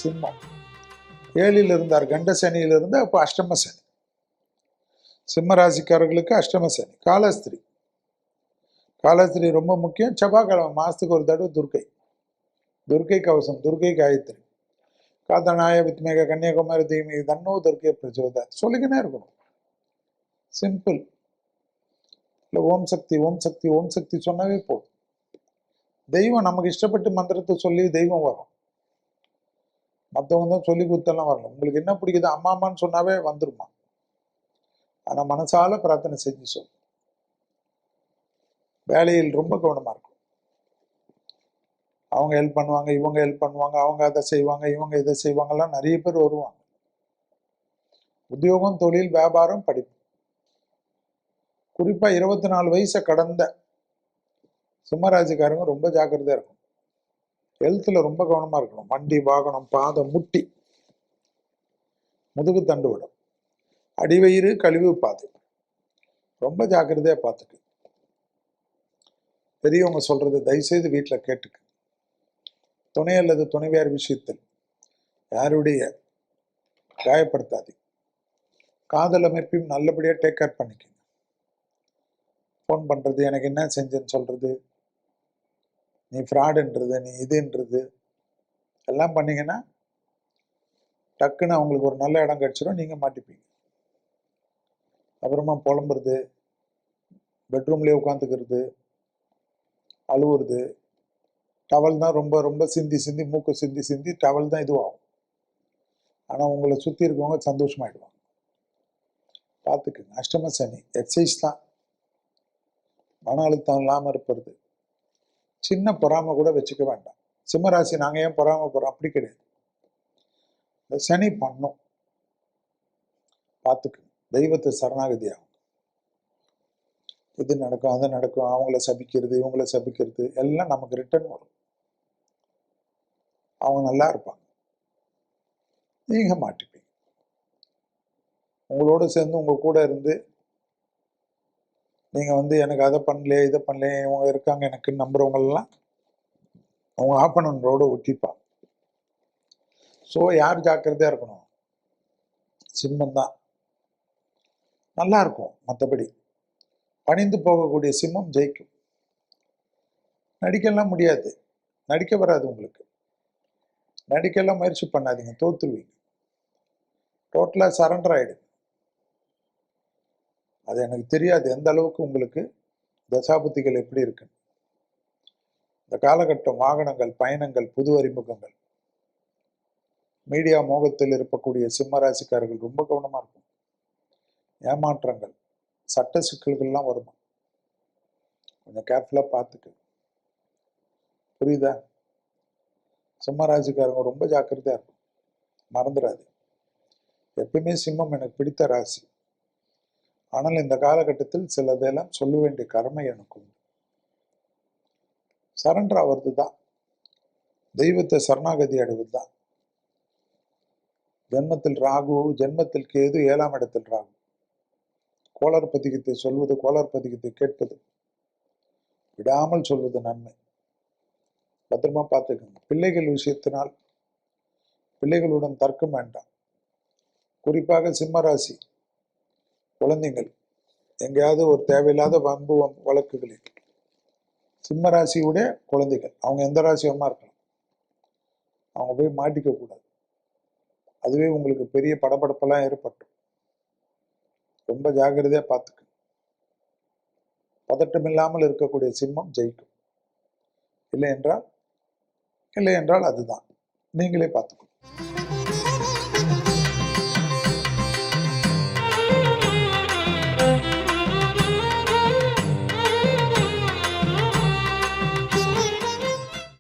சிம்மம். 7ல் இருந்தார், கண்ட சனியில் இருந்து அப்போ அஷ்டம சனி. சிம்ம ராசிக்காரர்களுக்கு அஷ்டம சனி. காலஸ்திரி, காலஸ்திரி ரொம்ப முக்கியம். செவ்வாய்க்கிழமை மாசத்துக்கு ஒரு தடவை துர்க்கை, துர்க்கை கவசம், துர்க்கை காயத்ரி. காத்தநாய வித்மேக கன்னியாகுமரி தீமி தன்னோ துர்க்கை பிரச்சோத சொல்லிக்கினே இருக்கணும். சிம்பிள். இல்லை ஓம் சக்தி ஓம் சக்தி ஓம் சக்தி சொன்னாவே போதும். தெய்வம் நமக்கு இஷ்டப்பட்டு மந்திரத்தை சொல்லி தெய்வம் வரும். மற்றவங்க தான் சொல்லி கொடுத்தெல்லாம் வரணும். உங்களுக்கு என்ன பிடிக்குது அம்மா அம்மான்னு சொன்னாவே வந்துருமா. ஆனால் மனசால பிரார்த்தனை செஞ்சு சொல்லும். வேலையில் ரொம்ப கவனமாக இருக்கும். அவங்க ஹெல்ப் பண்ணுவாங்க, இவங்க ஹெல்ப் பண்ணுவாங்க, அவங்க அதை செய்வாங்க, இவங்க இதை செய்வாங்கலாம் நிறைய பேர் வருவாங்க. உத்தியோகம், தொழில், வியாபாரம், படிப்பு. குறிப்பாக 24 வயசை கடந்த சிம்மராசிக்காரங்க ரொம்ப ஜாக்கிரதையாக இருக்கும். ஹெல்த்தில் ரொம்ப கவனமாக இருக்கணும். வண்டி, வாகனம், பாதம், முட்டி, முதுகு தண்டு விடும், அடிவயிறு, கழிவு பாதை ரொம்ப ஜாக்கிரதையாக பார்த்துக்கு. பெரியவங்க சொல்றது தயவுசெய்து வீட்டில் கேட்டுக்கு. துணை அல்லது துணைவியார் விஷயத்தில் யாருடைய காயப்படுத்தாது. காதல் அமைப்பையும் நல்லபடியாக டேக் கேர் பண்ணிக்கங்க. ஃபோன் பண்ணுறது, எனக்கு என்ன செஞ்சேன்னு சொல்கிறது, நீ ஃப்ராடுன்றது, நீ இதுன்றது எல்லாம் பண்ணிங்கன்னா டக்குன்னு அவங்களுக்கு ஒரு நல்ல இடம் கிடச்சிடும், நீங்கள் மாட்டிப்பீங்க. அப்புறமா புலம்புறது, பெட்ரூம்லேயே உட்காந்துக்கிறது, அழுவுறது, டவல் தான் ரொம்ப ரொம்ப சிந்தி சிந்தி மூக்கு சிந்தி சிந்தி டவல் தான் இதுவாகும். ஆனால் உங்களை சுற்றி இருக்கவங்க சந்தோஷமாயிடுவாங்க. பார்த்துக்குங்க. அஷ்டம சனி எக்ஸசைஸ் தான். மன அழுத்தம் இல்லாமல் இருப்பது. சின்ன பொறாமை கூட வச்சுக்க வேண்டாம். சிம்மராசி நாங்கள் ஏன் பொறாமை போகிறோம் அப்படி கிடையாது. இந்த சனி பண்ணும், பார்த்துக்குங்க. தெய்வத்தை சரணாகதி ஆகும். இது நடக்கும், அது நடக்கும், அவங்கள சபிக்கிறது, இவங்கள சபிக்கிறது எல்லாம் நமக்கு ரிட்டர்ன் வரும். அவங்க நல்லா இருப்பாங்க, நீங்க மாட்டிப்பீங்க. உங்களோட சேர்ந்து உங்க கூட இருந்து நீங்க எனக்கு அதை பண்ணலையே இதை பண்ணலையே இவங்க இருக்காங்க எனக்கு நம்புறவங்கெல்லாம் அவங்க ஆப்பனோட ஒட்டிப்பாங்க. ஸோ யார் ஜாக்கிரதையா இருக்கணும்? சிம்மம் தான் நல்லா இருக்கும். மற்றபடி பணிந்து போகக்கூடிய சிம்மம் ஜெயிக்கும். நடிக்கலாம் முடியாது, நடிக்க வராது உங்களுக்கு. நடிக்கலாம் முயற்சி பண்ணாதீங்க, தோத்துருவீங்க. டோட்டலாக சரண்டர் ஆகிடுங்க. அது எனக்கு தெரியாது எந்த அளவுக்கு உங்களுக்கு தசாபுத்திகள் எப்படி இருக்கு. இந்த காலகட்டம் வாகனங்கள், பயணங்கள், புது அறிமுகங்கள், மீடியா மோகத்தில் இருக்கக்கூடிய சிம்மராசிக்காரர்கள் ரொம்ப கவனமாக இருக்கும். ஏமாற்றங்கள், சட்ட சிக்கல்கள்லாம் வருமா, கொஞ்சம் கேர்ஃபுல்லாக பார்த்துக்கு. புரியுதா? சிம்மராசிக்காரங்க ரொம்ப ஜாக்கிரதையாக இருக்கும், மறந்துடாது. எப்பயுமே சிம்மம் எனக்கு பிடித்த ராசி. ஆனால் இந்த காலகட்டத்தில் சிலதெல்லாம் சொல்ல வேண்டிய கடமை எனக்கு உண்டு. சரண்டர் ஆவது தான், தெய்வத்தை சரணாகதி அடைவது தான். ஜென்மத்தில் ராகு, ஜென்மத்தில் கேது, 7ஆம் இடத்தில் ராகு. கோளர் பதிகத்தை சொல்வது, கோளர் பதிகத்தை கேட்பது, விடாமல் சொல்வது நன்மை. பத்திரமா பார்த்துக்கோங்க. பிள்ளைகள் விஷயத்தினால் பிள்ளைகளுடன் தர்க்கம் வேண்டாம். குறிப்பாக சிம்மராசி குழந்தைகள் எங்கேயாவது ஒரு தேவையில்லாத வம்பு வழக்குகளில் சிம்மராசியுடைய குழந்தைகள், அவங்க எந்த ராசியமா இருக்கலாம், அவங்க போய் மாட்டிக்க கூடாது. அதுவே உங்களுக்கு பெரிய படபடப்பெல்லாம் ஏற்பட்டும். ரொம்ப ஜாக்கிரதையா பார்த்துக்க. பதட்டம் இல்லாமல் இருக்கக்கூடிய சிம்மம் ஜெயிக்கும். இல்லை என்றால் அதுதான். நீங்களே பார்த்துக்கணும்.